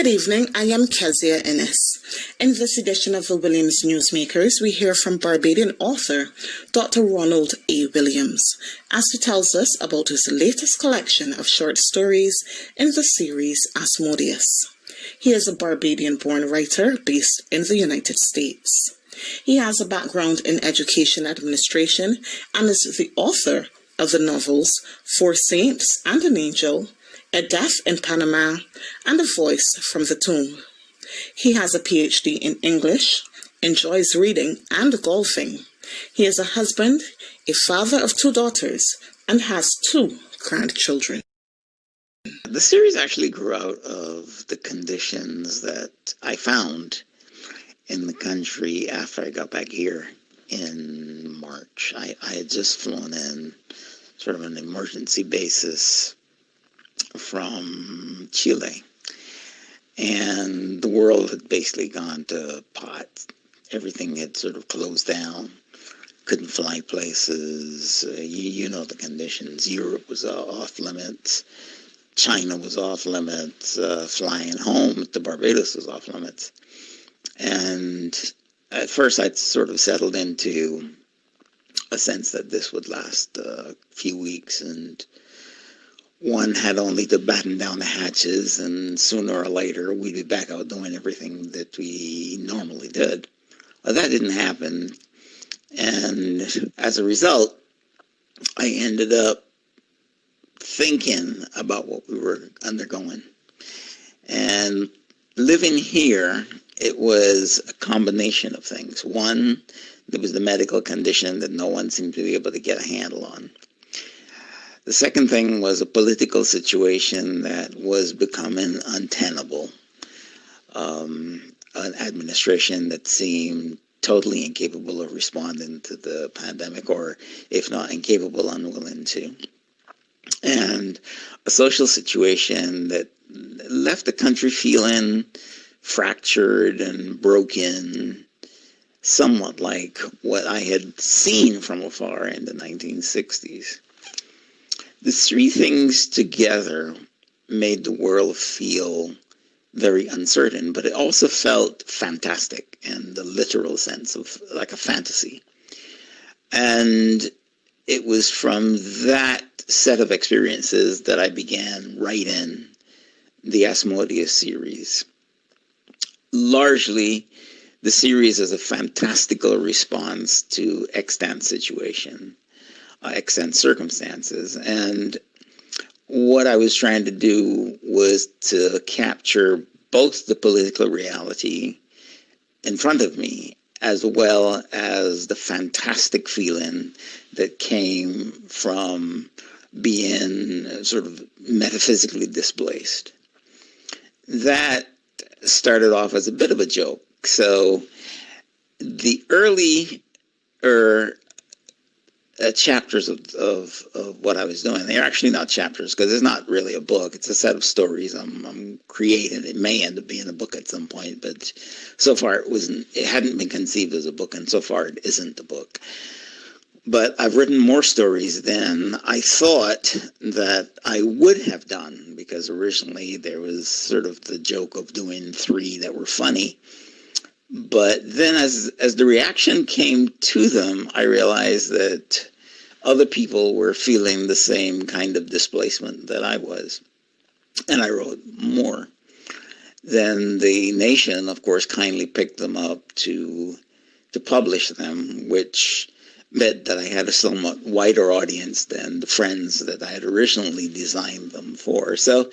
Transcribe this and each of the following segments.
Good evening, I am Kezia Ennis. In this edition of the Williams Newsmakers, we hear from Barbadian author Dr. Ronald A. Williams as he tells us about his latest collection of short stories in the series Asmodeus. He is a Barbadian-born writer based in the United States. He has a background in education administration and is the author of the novels Four Saints and an Angel, A Death in Panama, and A Voice from the Tomb. He has a PhD in English, enjoys reading and golfing. He is a husband, a father of 2 daughters, and has 2 grandchildren. The series actually grew out of the conditions that I found in the country after I got back here in March. I had just flown in sort of an emergency basis from Chile, and the world had basically gone to pot. Everything had sort of closed down, couldn't fly places. You know the conditions. Europe was off limits, China was off limits, flying home to Barbados was off limits. And at first I'd sort of settled into a sense that this would last a few weeks, and one had only to batten down the hatches, and sooner or later we'd be back out doing everything that we normally did. Well, that didn't happen, and as a result, I ended up thinking about what we were undergoing. And living here, it was a combination of things. One, there was the medical condition that no one seemed to be able to get a handle on. The second thing was a political situation that was becoming untenable. An administration that seemed totally incapable of responding to the pandemic, or if not incapable, unwilling to. And a social situation that left the country feeling fractured and broken, somewhat like what I had seen from afar in the 1960s. The 3 things together made the world feel very uncertain, but it also felt fantastic in the literal sense of like a fantasy. And it was from that set of experiences that I began writing the Asmodeus series. Largely, the series is a fantastical response to extant situation, extant circumstances. And what I was trying to do was to capture both the political reality in front of me, as well as the fantastic feeling that came from being sort of metaphysically displaced. That started off as a bit of a joke. So the early chapters of what I was doing, they're actually not chapters because it's not really a book. It's a set of stories I'm creating. It may end up being a book at some point, but so far it hadn't been conceived as a book, and so far it isn't a book. But I've written more stories than I thought that I would have done, because originally there was sort of the joke of doing 3 that were funny. But then as the reaction came to them, I realized that other people were feeling the same kind of displacement that I was. And I wrote more. Then the Nation, of course, kindly picked them up to publish them, which meant that I had a somewhat wider audience than the friends that I had originally designed them for. So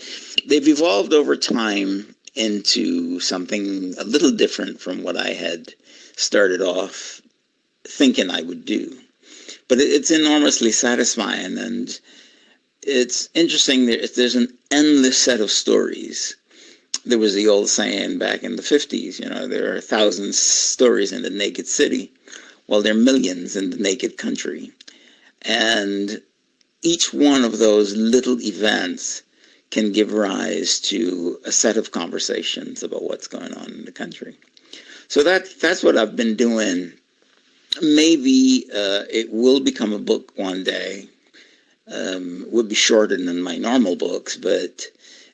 they've evolved over time into something a little different from what I had started off thinking I would do. But it's enormously satisfying, and it's interesting. There's an endless set of stories. There was the old saying back in the 50s, there are 1,000 stories in the naked city. Well, there are millions in the naked country. And each one of those little events can give rise to a set of conversations about what's going on in the country. So that's what I've been doing. Maybe it will become a book one day. It would be shorter than my normal books, but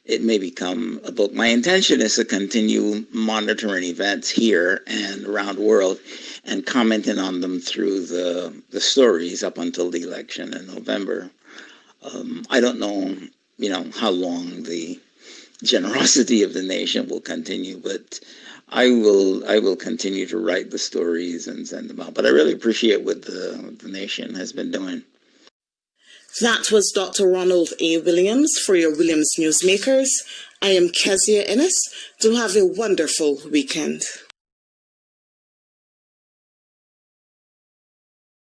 it may become a book. My intention is to continue monitoring events here and around the world and commenting on them through the stories up until the election in November. I don't know, how long the generosity of the nation will continue, but I will continue to write the stories and send them out. But I really appreciate what the nation has been doing. That was Dr. Ronald A. Williams for your Williams Newsmakers. I am Kezia Ennis. Do have a wonderful weekend.